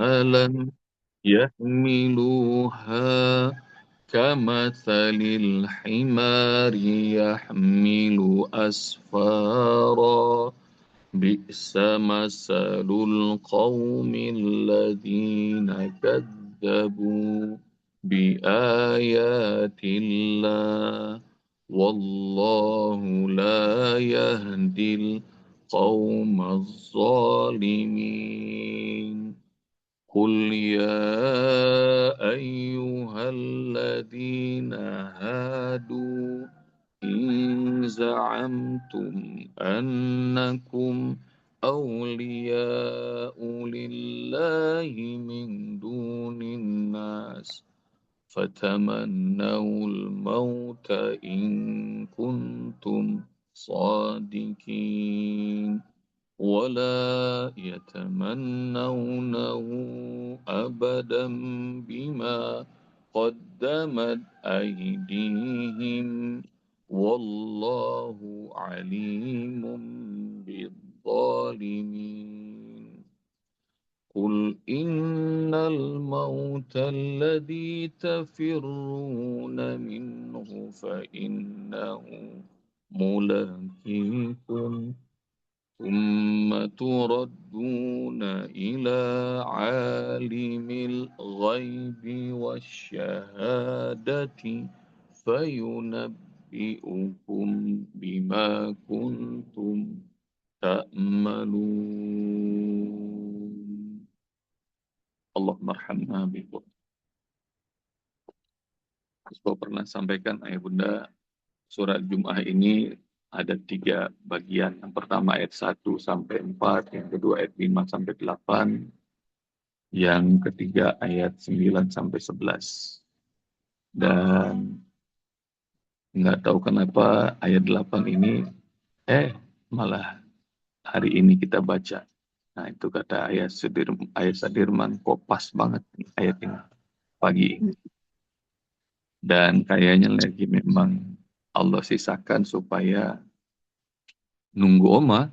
سهلا يحملوها كمثل الحمار يحمل أسفارا بئس مثل القوم الذين كذبوا بآيات الله والله لا يهدي القوم الظالمين قل يا أيها الذين هادوا إن زعمتم أنكم أولياء لله من دون الناس فتمنوا الموت إن كنتم صادقين ولا يتمنونه أبدا بما قدمت أيديهم والله عليم بالظالمين قل إن الموت الذي تفرون منه فإنه ملاقيكم ثم تردون إلى عالم الغيب والشهادة فينبئكم بما كنتم تأملون اللهم ارحمنا بالقرآن. Saya pernah sampaikan ayah bunda surat Jum'ah ini ada 3 bagian. Yang pertama ayat 1 sampai 4, yang kedua ayat 5 sampai 8, yang ketiga ayat 9 sampai 11. Dan nggak tahu kenapa ayat 8 ini malah hari ini kita baca. Nah, itu kata ayat Sadirman kok pas banget ayat ini pagi ini. Dan kayaknya lagi memang Allah sisakan supaya nunggu Oma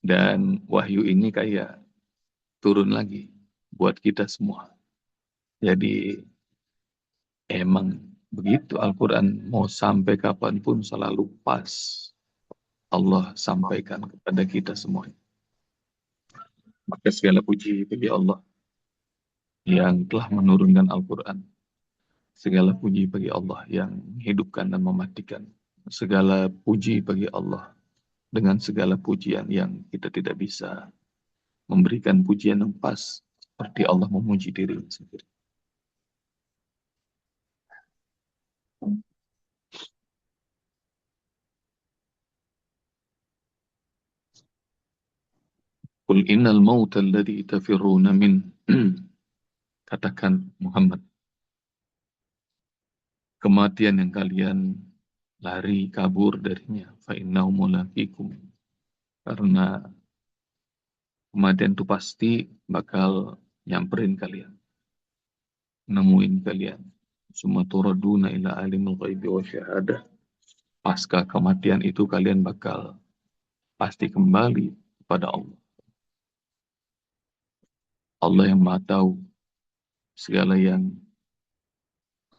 dan wahyu ini kayak turun lagi buat kita semua. Jadi emang begitu Al-Quran mau sampai kapanpun selalu pas Allah sampaikan kepada kita semua. Maka segala puji bagi Allah yang telah menurunkan Al-Quran. Segala puji bagi Allah yang menghidupkan dan mematikan. Segala puji bagi Allah dengan segala pujian yang kita tidak bisa memberikan pujian yang pas seperti Allah memuji diri sendiri. Qul innal mauta alladhi tafirruna min. Katakan Muhammad, kematian yang kalian lari kabur darinya, fa innahu mulaqikum. Karena kematian itu pasti bakal nyamperin kalian, nemuin kalian. Summa turaduna ila alimul ghaibi wa syahadah. Pasca kematian itu kalian bakal pasti kembali kepada Allah. Allah yang Maha tahu segala yang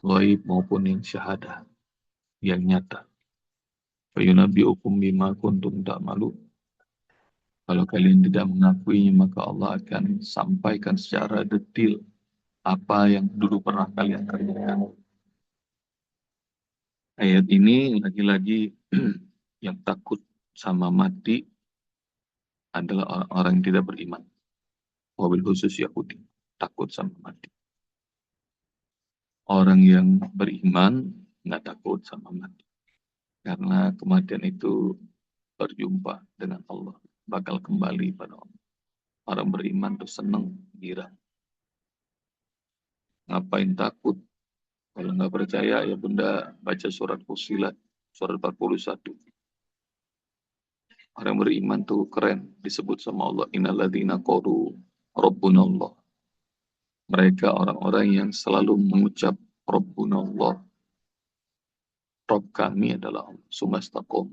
ghaib maupun yang syahadah, yang nyata. Fa yunabbi'ukum bima kuntum ta'malun. Kalau kalian tidak mengakuinya, maka Allah akan sampaikan secara detail apa yang dulu pernah kalian kerjakan. Ayat ini lagi-lagi yang takut sama mati adalah orang-orang yang tidak beriman. Wabil khusus Yahudi, takut sama mati. Orang yang beriman nggak takut sama mati. Karena kematian itu berjumpa dengan Allah, bakal kembali pada Allah. Orang beriman tuh seneng, girang. Ngapain takut? Kalau nggak percaya, ya bunda baca surat Fussilat, surat 41. Orang beriman tuh keren, disebut sama Allah. Innalladzina qalu Rabbunallah. Mereka orang-orang yang selalu mengucap Rabbunallah. Rabb kami adalah Allah. Sumastaqom.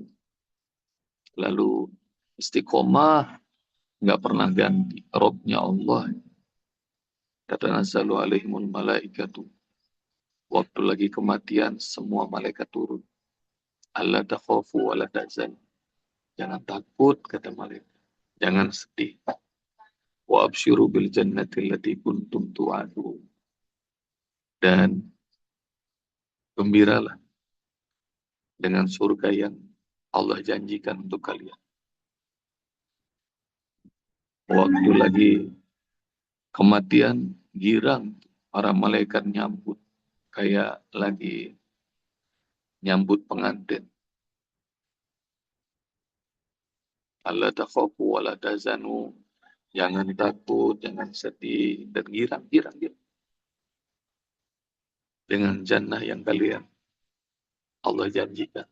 Lalu istiqomah nggak pernah ganti. Rabbnya Allah. tatanazzalu alaihimul malaikatu. Waktu lagi kematian, semua malaikat turun. Alla takhafu wa la tahzanu. Jangan takut, kata malaikat. Jangan sedih. Wa absyiru bil jannati allati kuntum tu'adun. Dan gembiralah dengan surga yang Allah janjikan untuk kalian. Waktu lagi kematian, girang para malaikat nyambut. Kayak lagi nyambut pengantin. Alla takhafu wa la tahzanu. Jangan takut, jangan sedih, dan girang. Dengan jannah yang kalian Allah janjikan.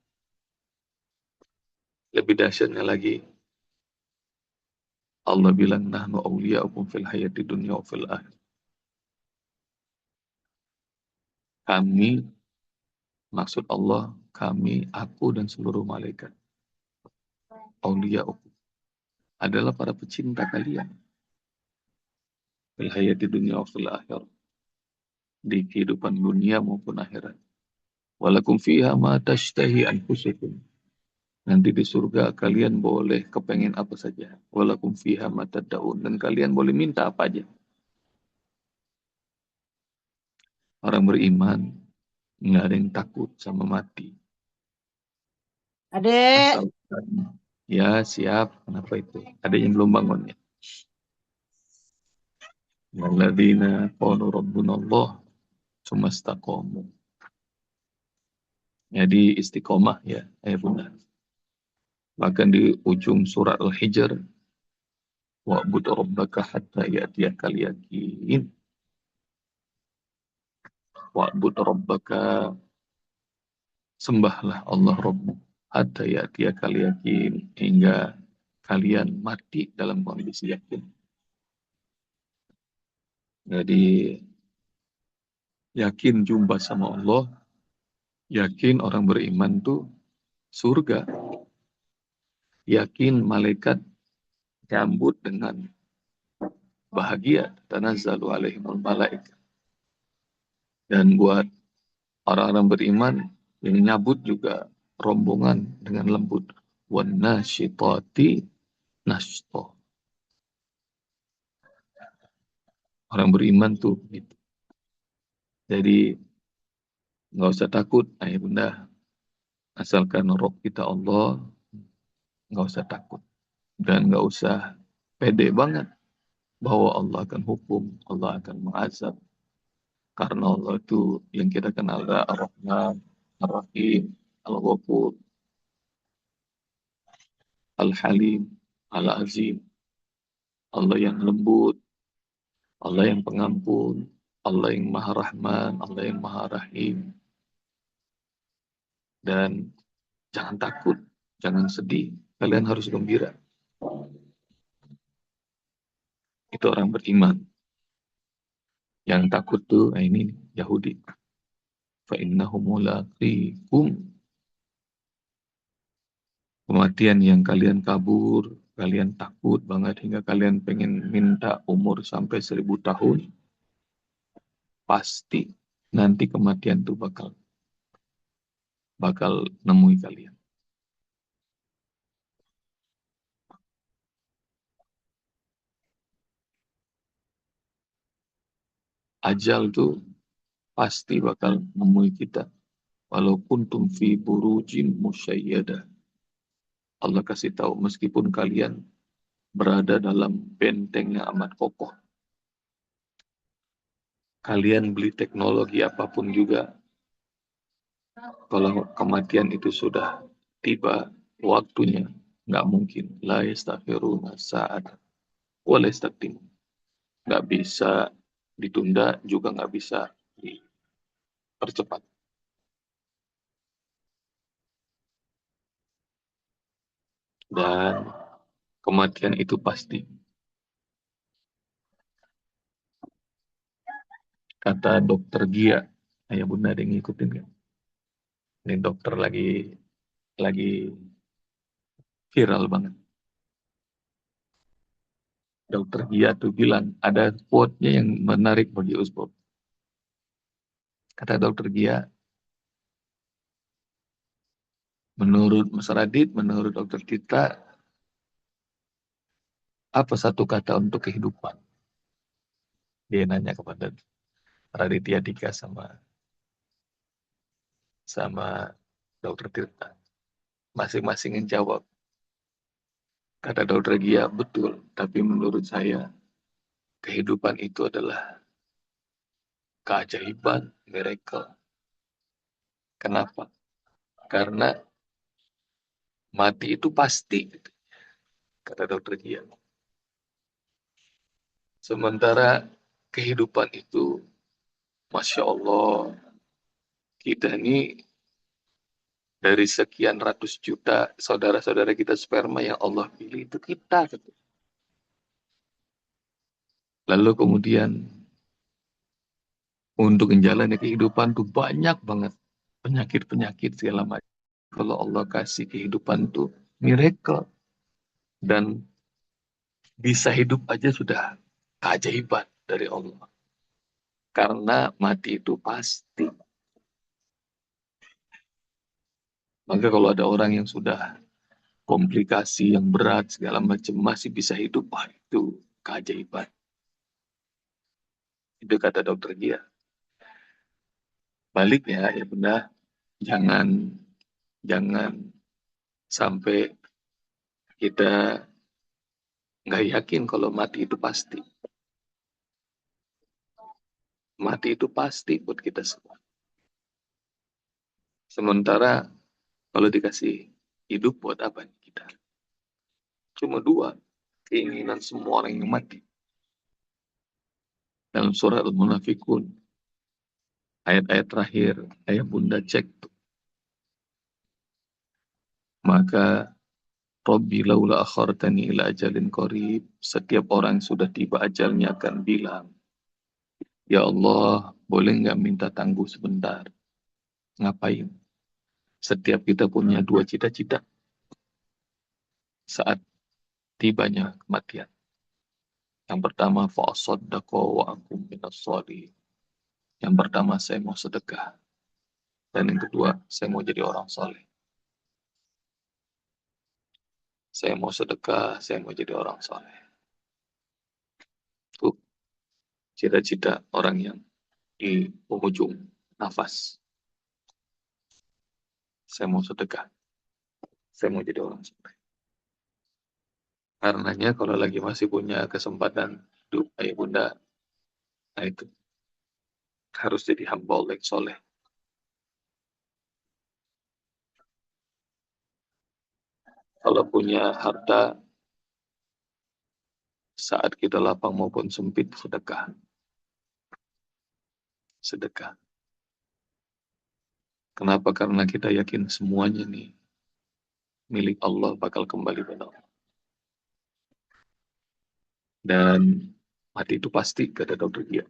Lebih dahsyatnya lagi, Allah bilang, nahnu awliya'ukum fil hayati dunya wa fil akhir. Kami, maksud Allah, kami, aku dan seluruh malaikat. Awliya'ukum adalah para pecinta kalian. Fil hayati dunya wa fil akhir. Di kehidupan dunia maupun akhirat. Walakum fiha ma tashtahi anfusukum. Nanti di surga kalian boleh kepengen apa saja. Walakum fiha ma tad'un. Dan kalian boleh minta apa aja. Orang beriman nggak ada yang takut sama mati. Adek, Asalkan ya siap. Kenapa itu? Ada yang belum bangun ya. Walladzina qalu rabbuna Allah tsumma istaqamu. Jadi istiqomah ya, ayah bunda. Bahkan di ujung surat Al-Hijr, wa'bud rabbaka hatta ya'tiyakal yaqin. Wa'bud rabbaka, sembahlah Allah Rabbmu hatta ya'tiyakal yaqin, hingga kalian mati dalam kondisi yakin. Jadi yakin jumpa sama Allah, yakin orang beriman tuh surga, yakin malaikat nyambut dengan bahagia, tanazzalu alaihimul malaikat. Dan buat orang-orang beriman yang nyambut juga rombongan dengan lembut. Wan nasyitati nashto. Orang beriman tuh gitu. Jadi nggak usah takut, ayah bunda. Asalkan Rob kita Allah, nggak usah takut. Dan nggak usah pede banget bahwa Allah akan hukum, Allah akan mengazab. Karena Allah itu yang kita kenal adalah Ar-Rahman, Ar-Rahim, Al-Ghafur, Al-Halim, Al-Azim. Allah yang lembut, Allah yang pengampun, Allah yang Maha Rahman, Allah yang Maha Rahim. Dan jangan takut, jangan sedih, kalian harus gembira. Itu orang beriman. Yang takut tuh, ini Yahudi. فَإِنَّهُمْ مُلَاقِيكُمْ. Kematian yang kalian kabur, kalian takut banget hingga kalian pengen minta umur sampai 1000 tahun, pasti nanti kematian itu bakal nemui kalian. Ajal tuh pasti bakal nemui kita. Walaupun fi burujin musyayyadah. Allah kasih tahu meskipun kalian berada dalam benteng yang amat kokoh. Kalian beli teknologi apapun juga, kalau kematian itu sudah tiba waktunya, nggak mungkin. La yastaghfiruna sa'at wa la yastaqdimun. Nggak bisa ditunda, juga nggak bisa dipercepat. Dan kematian itu pasti. Kata dokter Gia, ayah bunda ada yang ngikutin kan? Ini dokter lagi viral banget. Dokter Gia tuh bilang, ada quote-nya yang menarik bagi Usbop. Kata Dokter Gia, menurut Mas Radit, menurut Dokter Tita, apa satu kata untuk kehidupan? Dia nanya kepada Raditya Dika sama Dokter Tirta. Masing-masing yang jawab. Kata Dokter Gia, betul. Tapi menurut saya, kehidupan itu adalah keajaiban, miracle. Kenapa? Karena mati itu pasti, kata Dokter Gia. Sementara kehidupan itu, Masya Allah, kita ini dari sekian ratus juta saudara-saudara kita sperma yang Allah pilih itu kita. Lalu kemudian untuk menjalani kehidupan tuh banyak banget penyakit-penyakit segala macam. Kalau Allah kasih kehidupan tuh miracle dan bisa hidup aja sudah keajaiban dari Allah. Karena mati itu pasti. Maka kalau ada orang yang sudah komplikasi yang berat segala macam masih bisa hidup, wah itu keajaiban. Itu kata dokter dia. Baliknya ya benar, jangan jangan sampai kita nggak yakin kalau mati itu pasti. Mati itu pasti buat kita semua. Sementara kalau dikasih hidup buat apa nih kita? Cuma dua keinginan semua orang yang mati. Dalam surah Al-Munafikun, ayat-ayat terakhir, ayat bunda cek. Maka Rabbi laula akhartani ila ajalin qarib. Setiap orang yang sudah tiba ajalnya akan bilang, ya Allah, boleh nggak minta tangguh sebentar? Ngapain? Setiap kita punya dua cita-cita saat tibanya kematian. Yang pertama, fa'asaddaqa wa akum minas sholihin. Yang pertama, saya mau sedekah. Dan yang kedua, saya mau jadi orang soleh. Saya mau sedekah, saya mau jadi orang soleh. Itu cita-cita orang yang di penghujung nafas. Saya mau sedekah. Saya mau jadi orang soleh. Karenanya kalau lagi masih punya kesempatan hidup, ayah bunda, nah itu harus jadi hamba Allah yang soleh. Kalau punya harta, saat kita lapang maupun sempit, sedekah. Sedekah. Kenapa? Karena kita yakin semuanya nih milik Allah bakal kembali pada Allah. Dan mati itu pasti, kata dokter dia.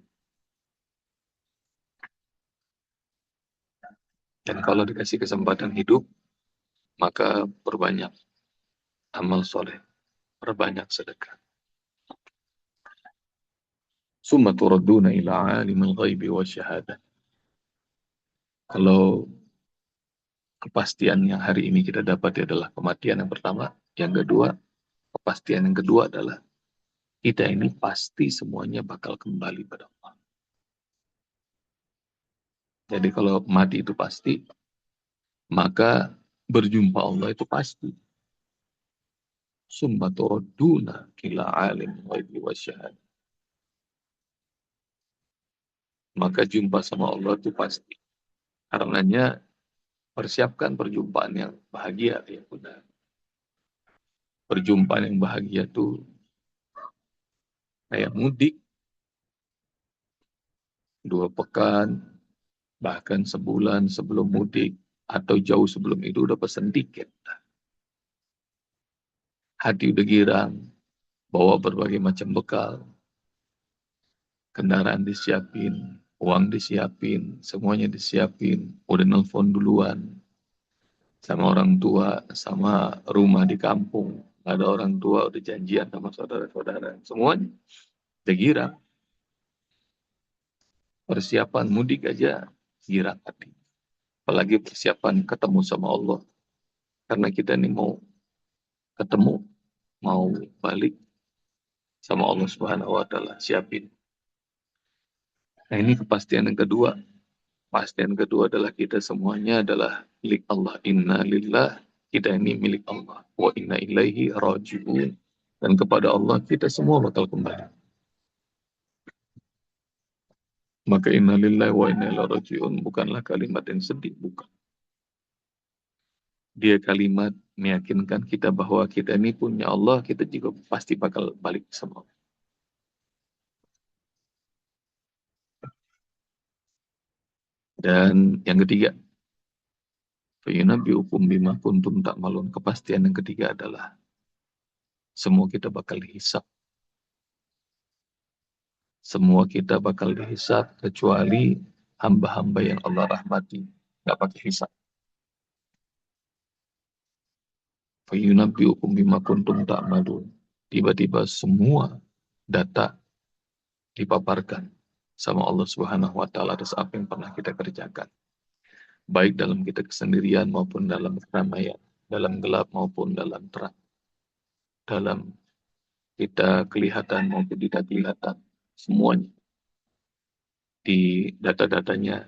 Dan kalau dikasih kesempatan hidup, maka perbanyak amal soleh, perbanyak sedekah. Summa turadduna ila alimil ghaibi wa syahadah. Kalau kepastian yang hari ini kita dapat adalah kematian yang pertama, yang kedua, kepastian yang kedua adalah kita ini pasti semuanya bakal kembali pada Allah. Jadi kalau mati itu pasti, maka berjumpa Allah itu pasti. Summa turadduna ila alimil ghaibi wa syahadah. Maka jumpa sama Allah itu pasti. Karenanya persiapkan perjumpaan yang bahagia ya benar. Perjumpaan yang bahagia tuh kayak mudik 2 pekan, bahkan sebulan sebelum mudik atau jauh sebelum itu udah pesen tiket. Hati udah girang, bawa berbagai macam bekal, kendaraan disiapin, uang disiapin, semuanya disiapin, udah nelfon duluan sama orang tua, sama rumah di kampung, ada orang tua udah janjian sama saudara-saudara, semuanya udah girang. Persiapan mudik aja girang hati. Apalagi persiapan ketemu sama Allah. Karena kita ini mau ketemu, mau balik sama Allah Subhanahu wa taala, siapin. Nah, ini kepastian yang kedua. Kepastian kedua adalah kita semuanya adalah milik Allah. Inna lillah, kita ini milik Allah. Wa inna ilaihi raji'un. Dan kepada Allah kita semua bakal kembali. Maka inna lillahi wa inna ilaihi raji'un bukanlah kalimat yang sedih, bukan. Dia kalimat meyakinkan kita bahwa kita ini punya Allah, kita juga pasti bakal balik sama Allah. Dan yang ketiga, fayunabbi'ukum bima kuntum ta'malun. Kepastian yang ketiga adalah semua kita bakal dihisab. Semua kita bakal dihisab kecuali hamba-hamba yang Allah rahmati. Nggak pakai hisab. Fayunabbi'ukum bima kuntum ta'malun. Tiba-tiba semua data dipaparkan sama Allah Subhanahu wa taala atas apa yang pernah kita kerjakan. Baik dalam kita kesendirian maupun dalam keramaian, dalam gelap maupun dalam terang, dalam kita kelihatan maupun tidak kelihatan, semuanya di data-datanya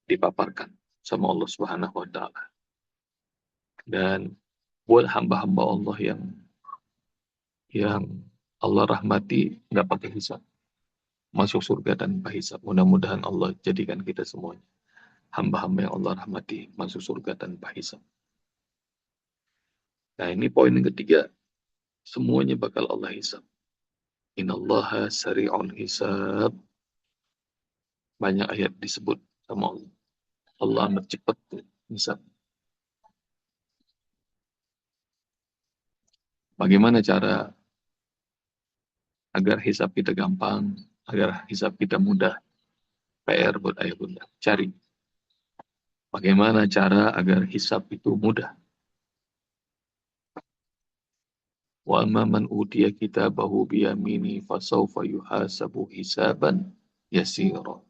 dipaparkan sama Allah Subhanahu wa taala. Dan buat hamba-hamba Allah yang Allah rahmati nggak pakai hisab, masuk surga tanpa hisab. Mudah-mudahan Allah jadikan kita semuanya hamba-hamba yang Allah rahmati masuk surga tanpa hisab. Nah, ini poin yang ketiga, semuanya bakal Allah hisab. Innallaha sari'ul hisab. Banyak ayat disebut sama Allah. Allah amat cepat hisab. Bagaimana cara agar hisab kita gampang, agar hisab kita mudah? PR buat ayah bunda. Cari. Bagaimana cara agar hisab itu mudah? Wa amma man utiya kitabahu biyamini fasawfa yuhasabu hisaban yasira.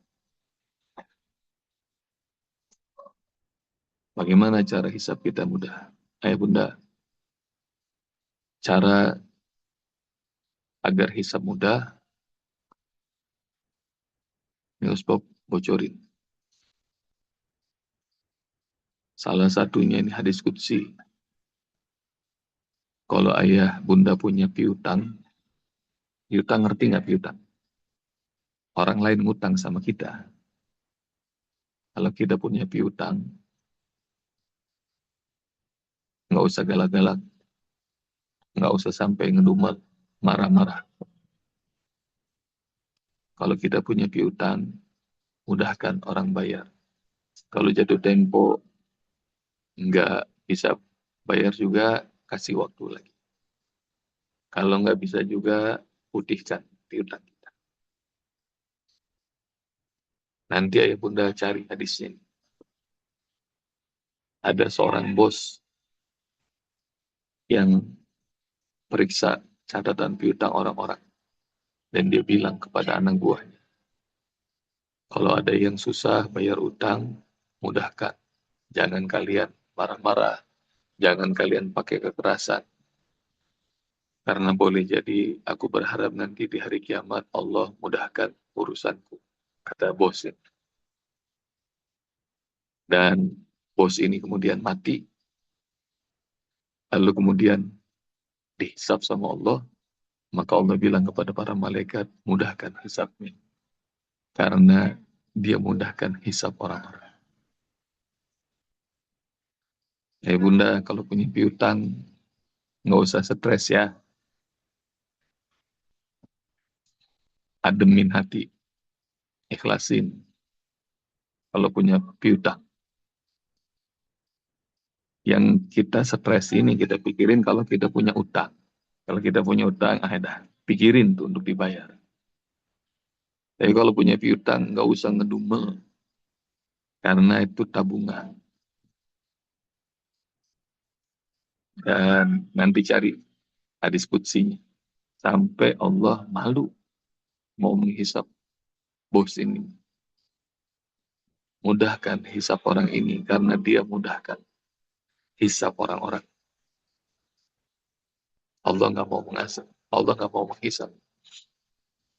Bagaimana cara hisab kita mudah? Ayah bunda, cara agar hisab mudah, ini Bob bocorin. Salah satunya ini hadis qudsi. Kalau ayah bunda punya piutang, piutang ngerti nggak piutang? Orang lain ngutang sama kita. Kalau kita punya piutang, nggak usah galak-galak, nggak usah sampai ngedumel, marah-marah. Kalau kita punya piutang, mudahkan orang bayar. Kalau jatuh tempo, nggak bisa bayar juga, kasih waktu lagi. Kalau nggak bisa juga, putihkan piutang kita. Nanti ayah bunda cari hadisnya. Ada seorang bos yang periksa catatan piutang orang-orang. Dan dia bilang kepada anak buahnya, kalau ada yang susah bayar utang, mudahkan. Jangan kalian marah-marah. Jangan kalian pakai kekerasan. Karena boleh jadi aku berharap nanti di hari kiamat Allah mudahkan urusanku. Kata bosnya. Dan bos ini kemudian mati. Lalu kemudian dihisab sama Allah. Maka Allah bilang kepada para malaikat, mudahkan hisabnya. Karena dia mudahkan hisab orang-orang. Bunda, kalau punya piutang, nggak usah stres ya. Ademin hati. Ikhlasin. Kalau punya piutang. Yang kita stres ini, kita pikirin kalau kita punya utang. Kalau kita punya utang, dah, pikirin tuh untuk dibayar. Tapi kalau punya piutang, nggak usah ngedumel. Karena itu tabungan. Dan nanti cari hadis kutsinya. Sampai Allah malu mau menghisap bos ini. Mudahkan hisap orang ini karena dia mudahkan hisap orang-orang. Allah nggak mau mengasap. Allah nggak mau menghisap.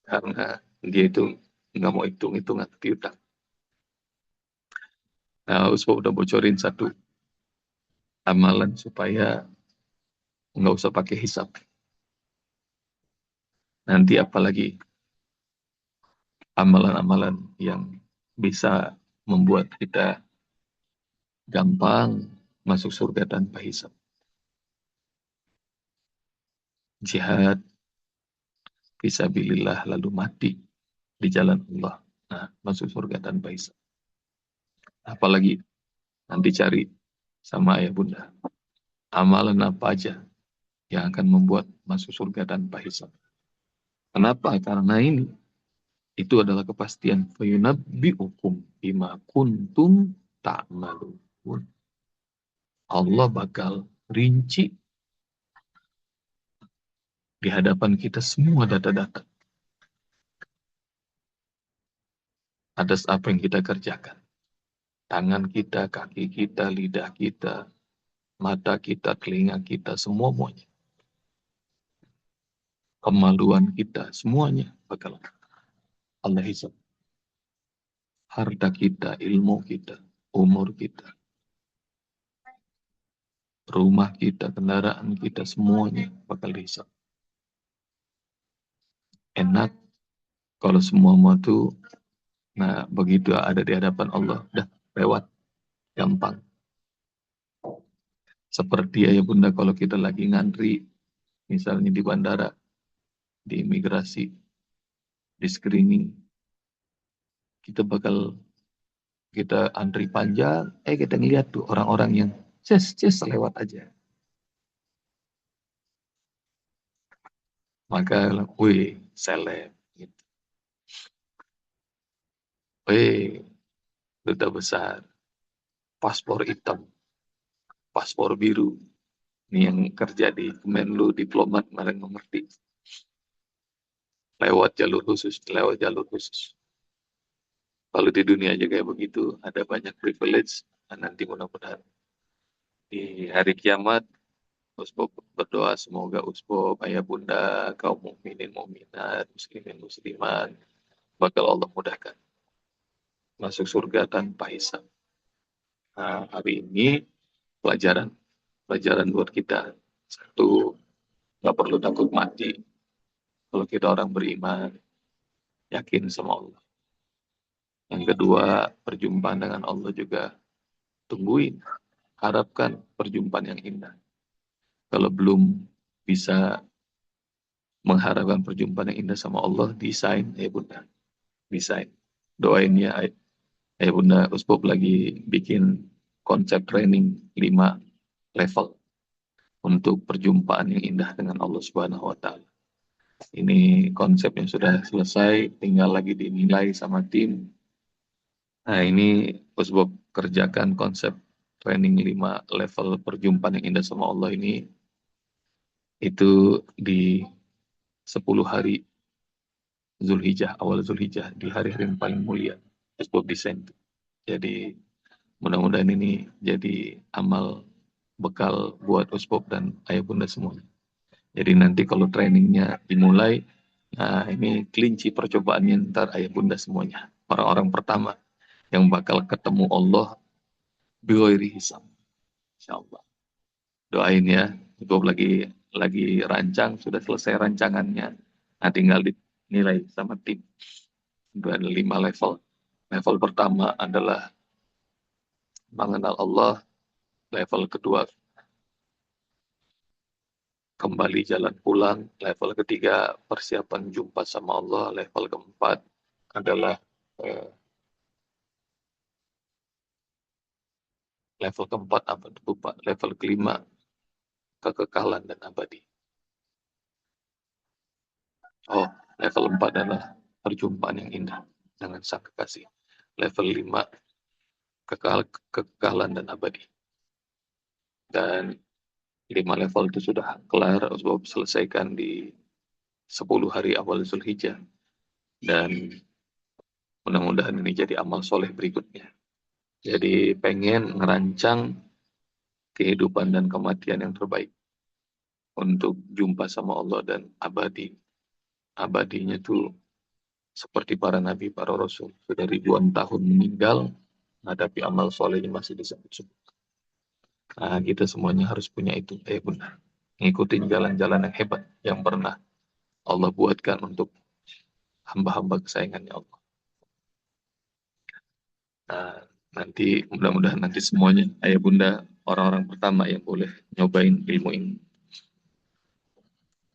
Karena dia itu nggak mau hitung-hitungan piutang. Nah, Uspo udah bocorin satu amalan supaya nggak usah pakai hisap. Nanti apalagi amalan-amalan yang bisa membuat kita gampang masuk surga tanpa hisap. Jihad, fisabilillah, lalu mati di jalan Allah. Nah, masuk surga tanpa hisap. Apalagi nanti cari sama ayah bunda. Amalan apa aja yang akan membuat masuk surga tanpa hisap. Kenapa? Karena ini itu adalah kepastian. Fayunabbi'ukum bima kuntum ta'malun. Allah bakal rinci di hadapan kita semua data-data atas apa yang kita kerjakan. Tangan kita, kaki kita, lidah kita, mata kita, telinga kita, semuanya. Kemaluan kita, semuanya bakal Allah hisab. Harta kita, ilmu kita, umur kita, rumah kita, kendaraan kita, semuanya bakal dihisab. Enak kalau semua itu, nah begitu ada di hadapan Allah, dah lewat, gampang. Seperti ya bunda kalau kita lagi ngantri, misalnya di bandara, di imigrasi, di screening, kita antri panjang, kita ngeliat tuh orang-orang yang ces lewat aja. Maka, wih, seleb. Gitu. Wih, duta besar, paspor hitam, paspor biru. Ini yang kerja di Kemenlu, diplomat, mereka mengerti. Lewat jalur khusus, lewat jalur khusus. Kalau di dunia aja kayak begitu, ada banyak privilege, dan nanti mudah-mudahan di hari kiamat, Uspo berdoa semoga Uspo, ayah bunda, kaum mukminin mukminat, muslimin muslimat, bakal Allah mudahkan masuk surga tanpa hisab. Nah, hari ini pelajaran pelajaran buat kita. Satu, nggak perlu takut mati. Kalau kita orang beriman, yakin sama Allah. Yang kedua, perjumpaan dengan Allah juga tungguin. Harapkan perjumpaan yang indah. Kalau belum bisa mengharapkan perjumpaan yang indah sama Allah, desain, ya bunda. Desain. Doain ya, bunda. Usbop lagi bikin konsep training 5 level untuk perjumpaan yang indah dengan Allah Subhanahu wa Ta'ala. Ini konsep yang sudah selesai, tinggal lagi dinilai sama tim. Nah, ini Usbop kerjakan konsep training 5 level perjumpaan yang indah sama Allah ini, itu di 10 hari Zulhijjah, awal Zulhijjah, di hari-hari yang paling mulia. Usbop desain. Jadi, mudah-mudahan ini jadi amal bekal buat Usbop dan ayah bunda semuanya. Jadi nanti kalau trainingnya dimulai, nah ini kelinci percobaannya ntar ayah bunda semuanya. Orang-orang pertama yang bakal ketemu Allah bighairi hisab. Insyaallah. Doain ya. Itu lagi rancang, sudah selesai rancangannya. Nah tinggal dinilai sama tim. Itu ada 5 level. Level pertama adalah mengenal Allah. Level kedua kembali jalan pulang. Level ketiga persiapan jumpa sama Allah. Level keempat adalah level keempat apa lupa. Level kelima kekekalan dan abadi. Oh, level 4 adalah perjumpaan yang indah dengan sang kekasih. Level 5 kekekalan dan abadi. Dan 5 level itu sudah kelar, sebab selesaikan di 10 hari awal Zulhijjah. Dan mudah-mudahan ini jadi amal soleh berikutnya. Jadi pengen ngerancang kehidupan dan kematian yang terbaik untuk jumpa sama Allah dan abadi. Abadinya tuh seperti para nabi, para rasul. Sudah ribuan tahun meninggal, hadapi amal solehnya masih disebut-sebut. Nah, kita semuanya harus punya itu. Benar. Ngikutin jalan-jalan yang hebat yang pernah Allah buatkan untuk hamba-hamba kesayangannya Allah. Nah, nanti mudah-mudahan nanti semuanya ayah bunda orang-orang pertama yang boleh nyobain ilmu ini.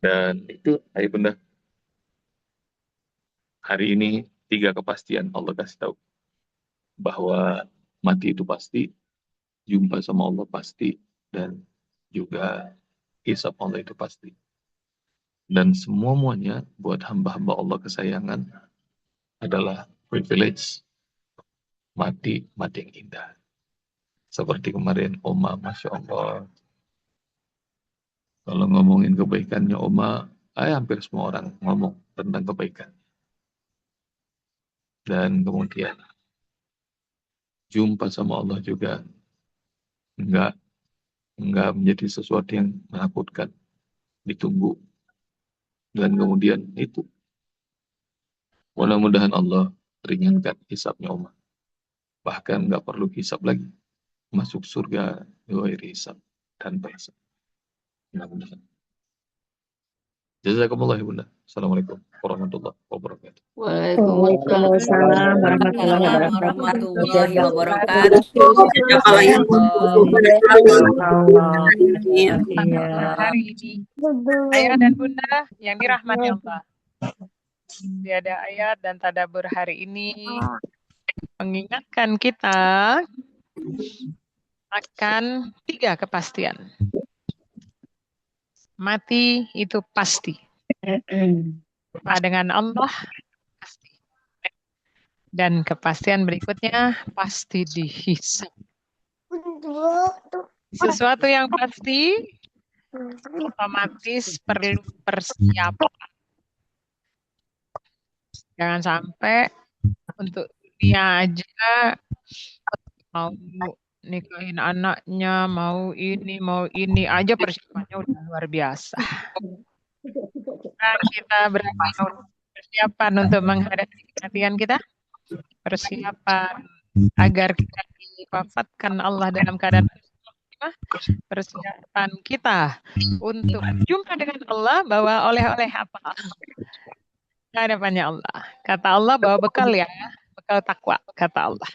Dan itu ayah bunda, hari ini 3 kepastian Allah kasih tahu bahwa mati itu pasti, jumpa sama Allah pasti, dan juga hisab Allah itu pasti. Dan semuanya buat hamba-hamba Allah kesayangan adalah privilege, mati yang indah. Seperti kemarin Oma, Masya Allah. Kalau ngomongin kebaikannya Oma, hampir semua orang ngomong tentang kebaikan. Dan kemudian jumpa sama Allah juga enggak menjadi sesuatu yang menakutkan, ditunggu. Dan kemudian itu, mudah-mudahan Allah ringankan hisabnya Oma. Bahkan nggak perlu hisab lagi, masuk surga dengan hisab tanpa hisab. Mudah-mudahan. Jazakumullah ya bunda. Assalamualaikum warahmatullahi wabarakatuh. Waalaikumsalam warahmatullahi wabarakatuh. Hari ini ayah dan bunda yang dirahmati Allah. Tiada ayat dan tadabbur hari ini mengingatkan kita akan 3 kepastian. Mati itu pasti. Dengan Allah pasti. Dan kepastian berikutnya pasti dihisab. Sesuatu yang pasti otomatis perlu persiapan. Jangan sampai untuk dunia aja mau nikahin anaknya, mau ini aja persiapannya udah luar biasa. Nah, kita berapa persiapan untuk menghadapi kematian kita? Persiapan agar kita diwafatkan Allah dalam keadaan persiapan kita untuk jumpa dengan Allah bawa oleh-oleh apa? Hadapannya Allah. Kata Allah bawa bekal ya, bekal takwa, kata Allah.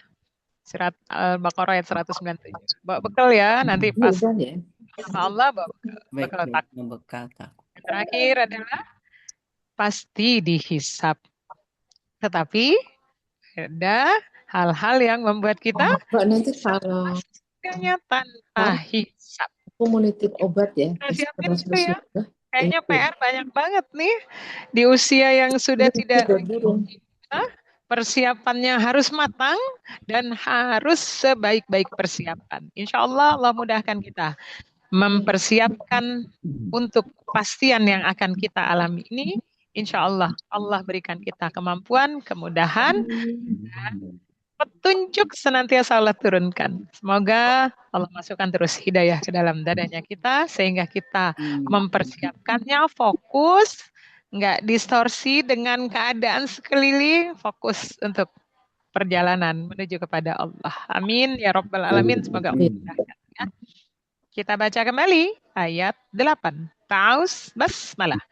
Surat Al-Baqarah ayat 197. Bawa bekal ya, nanti pas Allah bawa bekal takwa. Yang terakhir adalah pasti dihisab. Tetapi ada hal-hal yang membuat kita nanti kalau tanpa hisab. Aku mau nitip obat ya. Siapin itu ya. Kayaknya PR banyak banget nih di usia yang sudah tidak persiapannya harus matang dan harus sebaik-baik persiapan. Insya Allah Allah mudahkan kita mempersiapkan untuk kepastian yang akan kita alami ini. Insya Allah Allah berikan kita kemampuan, kemudahan, dan petunjuk senantiasa Allah turunkan. Semoga Allah masukkan terus hidayah ke dalam dadanya kita sehingga kita mempersiapkannya fokus, nggak distorsi dengan keadaan sekeliling, fokus untuk perjalanan menuju kepada Allah. Amin ya Rabbal Alamin. Semoga Allah mudahkan. Ya. Kita baca kembali ayat 8. Ta'us basmalah.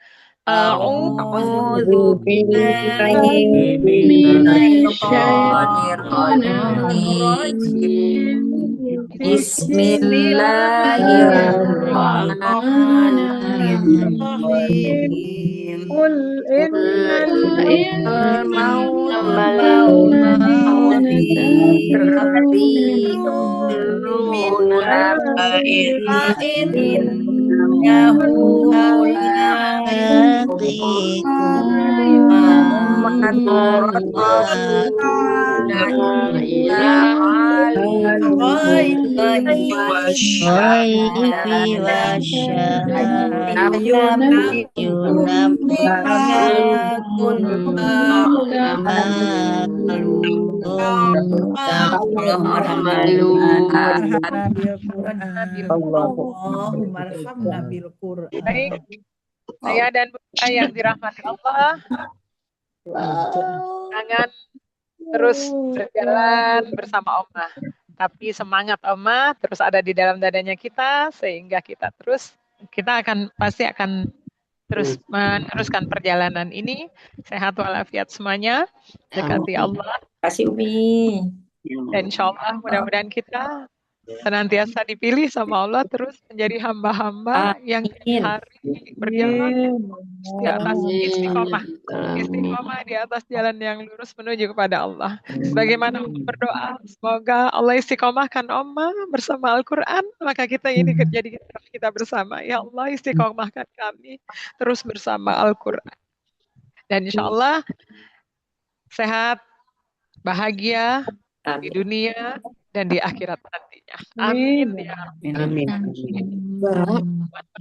A'udzu billahi minasyaitonir rajim. Bismillahirrahmanirrahim. Qul innal mauta Allahumma arhamna bil Qur'an. Baik, saya dan Bunda yang dirahmati Allah, jangan terus berjalan bersama Oma. Tapi semangat Oma terus ada di dalam dadanya kita, sehingga kita pasti akan terus meneruskan perjalanan ini. Sehat walafiat semuanya, dekati Allah. Kasih Umi. Dan insya Allah mudah-mudahan kita senantiasa dipilih sama Allah terus menjadi hamba-hamba yang hari berjalan di atas istiqomah di atas jalan yang lurus menuju kepada Allah. Sebagaimana berdoa, semoga Allah istiqomahkan Oma bersama Al-Quran, maka kita ini jadi kita bersama. Ya Allah, istiqomahkan kami terus bersama Al-Quran. Dan insya Allah sehat, bahagia di dunia dan di akhirat nantinya. Amin. Ya. Amin.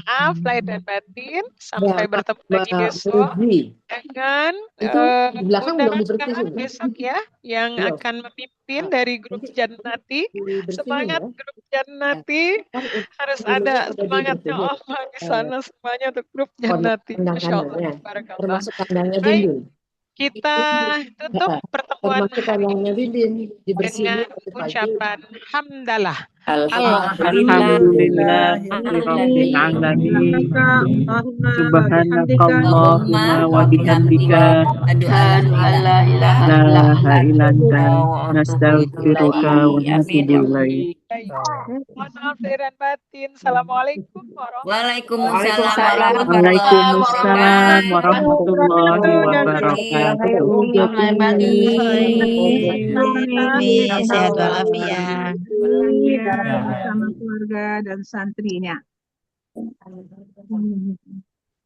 Maaf lahir dan batin. Sampai bertemu lagi besok dengan di belakang belum dibersihin besok ya, yang akan memimpin dari grup Jannati. Semangat grup Jannati, harus ada semangatnya Oma di sana semuanya untuk grup Jannati. Insyaallah. Termasuk kandangnya Dindin. Kita tutup pertemuan kandangnya Dindin dengan ucapan hamdalah. Alhamdulillah rabbil alamin. Subhanakallahumma wa bihamdika la ilaha illa anta nastaghfiruka wa natubu ilaik. Mohon maaf lahir dan batin. Assalamualaikum Waalaikumsalam warahmatullahi wabarakatuh. Sehat walafiat. Bersama keluarga dan santrinya.